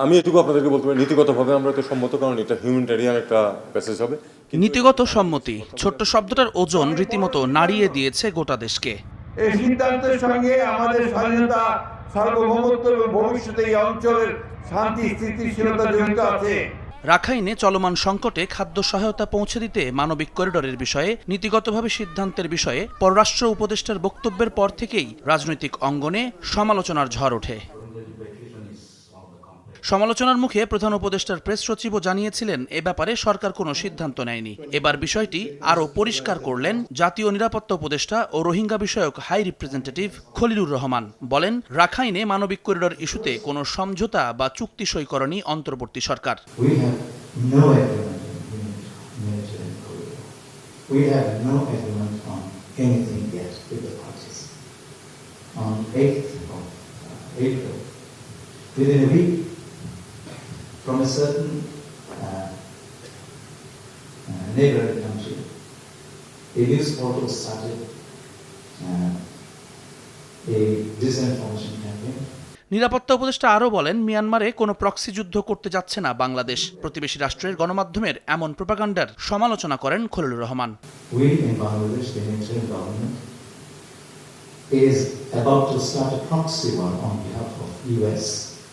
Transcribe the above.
আমি এটুকু আপনাদেরকে বলতে পারি, নীতিগতভাবে আমরা তো সম্মত, কারণ এটা হিউম্যানিটেরিয়ান একটা প্যাসেজ হবে। নীতিগত সম্মতি, ছোট্ট শব্দটার ওজন রীতিমতো নাড়িয়ে দিয়েছে গোটা দেশকে। এই সিদ্ধান্তের সঙ্গে আমাদের স্বাধীনতা, সার্বভৌমত্ব এবং ভবিষ্যতে এই অঞ্চলের শান্তি স্থিতিশীলতা জড়িত আছে। রাখাইনে চলমান সংকটে খাদ্য সহায়তা পৌঁছে দিতে মানবিক করিডোরের বিষয়ে নীতিগতভাবে সিদ্ধান্তের বিষয়ে পররাষ্ট্র উপদেষ্টার বক্তব্যের পর থেকেই রাজনৈতিক অঙ্গনে সমালোচনার ঝড় ওঠে। সমালোচনার মুখে প্রধান উপদেষ্টার প্রেস সচিবও জানিয়েছিলেন এ ব্যাপারে সরকার কোনো সিদ্ধান্ত নেয়নি। এবার বিষয়টি আরও পরিষ্কার করলেন জাতীয় নিরাপত্তা উপদেষ্টা ও রোহিঙ্গা বিষয়ক হাই রিপ্রেজেন্টেটিভ খলিলুর রহমান। বলেন, রাখাইনে মানবিক করিডোর ইস্যুতে কোনো সমঝোতা বা চুক্তি সই করেনি অন্তর্বর্তী সরকার। From a certain neighboring country, a news portal started a disinformation campaign. নিরাপত্তা উপদেষ্টা আরও বলেন, মিয়ানমারে কোনো প্রক্সি যুদ্ধ করতে যাচ্ছে না বাংলাদেশ। প্রতিবেশী রাষ্ট্রের গণমাধ্যমের এমন প্রোপাগান্ডার সমালোচনা করেন Khalilur Rahman. We in Bangladesh, the interim government, is about to start a proxy war on behalf of US.